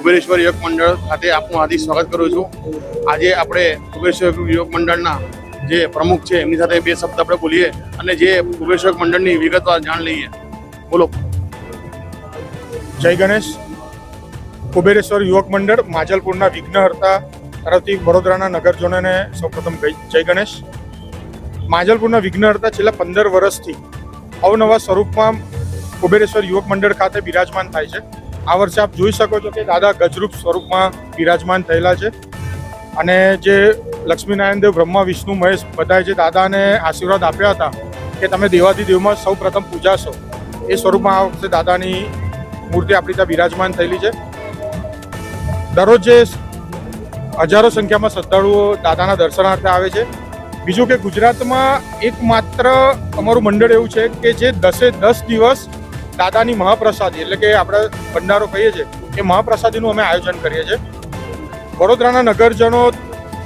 કુબેરેશ્વર યુવક મંડળ ખાતે આપનું હાર્દિક સ્વાગત કરું છું. આજે આપણે કુબેરેશ્વર યુવક મંડળના જે પ્રમુખ છે એમની સાથે બે શબ્દ આપણે બોલીએ અને જે કુબેરેશ્વર મંડળની વિગતવાર જાણ લઈએ. બોલો. જય ગણેશ. કુબેરેશ્વર યુવક મંડળ માજલપુરના વિઘ્નહર્તા તરફથી વડોદરાના નગરજનોને સૌપ્રથમ જય ગણેશ. માજલપુરના વિઘ્નહર્તા છેલ્લા 15 વર્ષથી અવનવા સ્વરૂપમાં કુબેરેશ્વર યુવક મંડળ ખાતે બિરાજમાન થાય છે. આ વર્ષે આપ જોઈ શકો છો કે દાદા ગજરૂપ સ્વરૂપમાં બિરાજમાન થયેલા છે અને જે લક્ષ્મીનારાયણ દેવ, બ્રહ્મા, વિષ્ણુ, મહેશ બધાએ જે દાદાને આશીર્વાદ આપ્યા હતા કે તમે દેવાધિદેવમાં સૌ પ્રથમ પૂજાશો, એ સ્વરૂપમાં આ વખતે દાદાની મૂર્તિ આપણી ત્યાં બિરાજમાન થયેલી છે. દરરોજ જે હજારો સંખ્યામાં શ્રદ્ધાળુઓ દાદાના દર્શનાર્થે આવે છે. બીજું કે ગુજરાતમાં એકમાત્ર અમારું મંડળ એવું છે કે જે 10 દિવસ દાદાની મહાપ્રસાદી એટલે કે આપણે ભંડારો કહીએ છીએ એ મહાપ્રસાદીનું અમે આયોજન કરીએ છીએ. વડોદરાના નગરજનો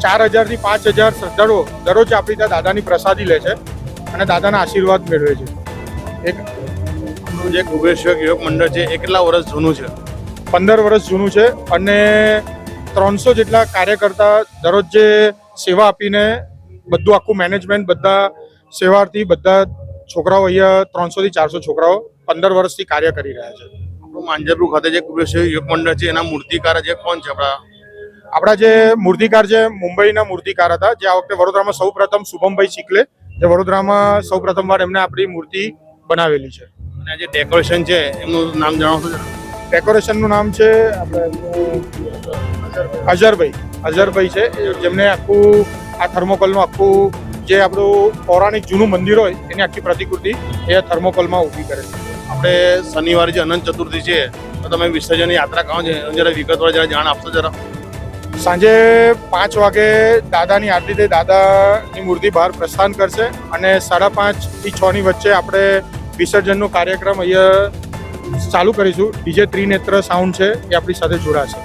4000 થી 5000 શ્રદ્ધાળુઓ દરરોજ આપણી ત્યાં દાદાની પ્રસાદી લે છે અને દાદાના આશીર્વાદ મેળવે છે. એક જે કુબેરેશ્વર યુવક મંડળ છે એ કેટલા વર્ષ જૂનું છે? 15 વર્ષ જૂનું છે અને 300 જેટલા કાર્યકર્તા દરરોજ જે સેવા આપીને બધું આખું મેનેજમેન્ટ, બધા સેવાર્થી, બધા છોકરાઓ અહીંયા 300 થી 400 છોકરાઓ 15 વર્ષથી કાર્ય કરી રહ્યા છે. માંજલપુર ખાતે જે કુબેરેશ્વર યુવક મંડળ છે એના મૂર્તિકાર જે કોણ છે? આપણા જે મૂર્તિકાર છે મુંબઈના મૂર્તિકાર હતા, જે આ વખતે વડોદરામાં સૌ પ્રથમ શુભમભાઈ ચીખલે, જે વડોદરામાં સૌ પ્રથમવાર એમને આપણી મૂર્તિ બનાવેલી છે. અને જે ડેકોરેશન છે એમનું નામ જણાવશો? ડેકોરેશનનું નામ છે અઝરભાઈ છે, જેમને આખું આ થર્મોકોલનું આખું જે આપણું પૌરાણિક જૂનું મંદિર હોય એની આખી પ્રતિકૃતિ એ થર્મોકોલમાં ઊભી કરે છે. આપણે શનિવારે જે અનંત ચતુર્થી છે તો તમે વિસર્જન યાત્રા કહો છે જરા વિગતવાર જરા જાણ આપશો જરા. સાંજે 5 વાગે દાદાની આરતી થઈ દાદાની મૂર્તિ બહાર પ્રસ્થાન કરશે અને 5:30 થી 6 ની વચ્ચે આપણે વિસર્જનનો કાર્યક્રમ અહીંયા ચાલુ કરીશું. ડીજે ત્રિનેત્ર સાઉન્ડ છે એ આપણી સાથે જોડાશે.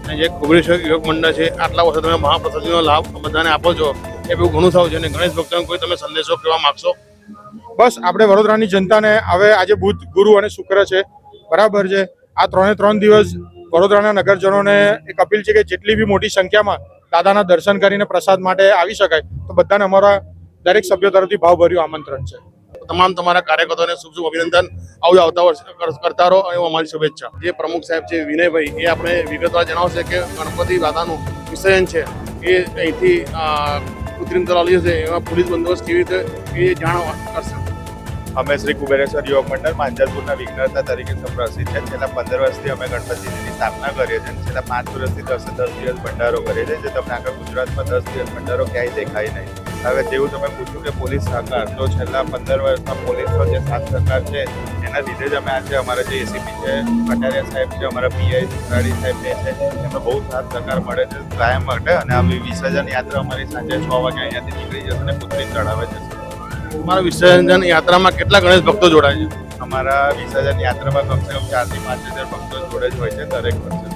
અને જે કુબેરેશ્વર યુવક મંડળ છે આટલા વર્ષે તમે મહાપ્રસાદીનો લાભ બધાને આપો છો એ બહુ ઘણું થયું છે અને ગણેશ ભક્તોને કોઈ તમે સંદેશો કહેવા માગશો? બસ આપણે વડોદરાની જનતાને હવે આજે બુધ, ગુરુ અને શુક્ર છે, બરાબર છે, આ 3 દિવસ વડોદરાના નગરજનોને એક અપીલ છે કે જેટલી બી મોટી સંખ્યામાં દાદાના દર્શન કરીને પ્રસાદ માટે આવી શકાય તો બધાને અમારા દરેક સભ્યો તરફથી ભાવભર્યું આમંત્રણ છે. તમારા કાર્યકર્તાઓને શુભ અભિનંદન. આવું આવતા વર્ષ કરતા રહો એવો અમારી શુભેચ્છા. જે પ્રમુખ સાહેબ છે વિનયભાઈ, એ આપણે વિગતવાર જણાવશે કે ગણપતિ દાદાનું વિસર્જન છે એ અહીંથી કૃત્રિમ તલાવ છે એમાં પોલીસ બંદોબસ્ત કેવી રીતે એ જાણ કરશે. અમે શ્રી કુબેરેશ્વર યુવક મંડળ માંજલપુરના વિઘ્નહર્તા તરીકે પ્રસિદ્ધ છે. છેલ્લા 15 વર્ષથી અમે ગણપતિજીની સ્થાપના કરીએ છીએ. છેલ્લા 5 વર્ષથી 10 દિવસ ભંડારો કરીએ છીએ, જે તમને આખા ગુજરાતમાં 10 દિવસ ભંડારો ક્યાંય દેખાય નહીં. હવે જેવું તમે પૂછ્યું કે પોલીસ સહકાર, તો છેલ્લા 15 વર્ષમાં પોલીસનો જે સાથ સહકાર છે એના લીધે જ અમે આજે અમારા જે એસીપી છે કટારિયા સાહેબ છે, અમારા પીઆઈ સુરાડી સાહેબ છે, એમનો બહુ સાથ સહકાર મળે છે કાયમ માટે. અને આવી વિસર્જન યાત્રા અમારી સાંજે 6 વાગે અહીંયાથી નીકળી જશે અને કૃત્રિમ તળાવે જશે. અમારા વિસર્જન યાત્રામાં કેટલા ગણેશ ભક્તો જોડાય છે? અમારા વિસર્જન યાત્રામાં કમસે કમ 4 થી 5 હજાર ભક્તો જોડે જ હોય છે દરેક વર્ષે.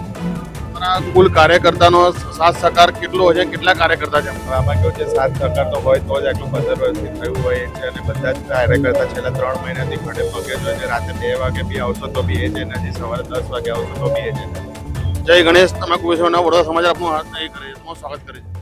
અમારા કુલ કાર્યકર્તાનો સાથ સહકાર કેટલો હોય છે? કેટલા કાર્યકર્તા છે? આમાં કેવું છે, સાથ સહકાર તો હોય તો જ આટલું 15 વર્ષથી થયું હોય છે અને બધા જ કાર્યકર્તા છેલ્લા 3 મહિનાથી ખડે પગે જ હોય છે. રાતે 2 વાગે બી આવશો તો બી એ છે, નથી સવારે 10 વાગે આવશો તો બી એ છે. જય ગણેશ. તમે કુબેરેશ્વરના વડોદરા સમાચાર આપનું હાથ નહીં કરે, સ્વાગત કરે છે.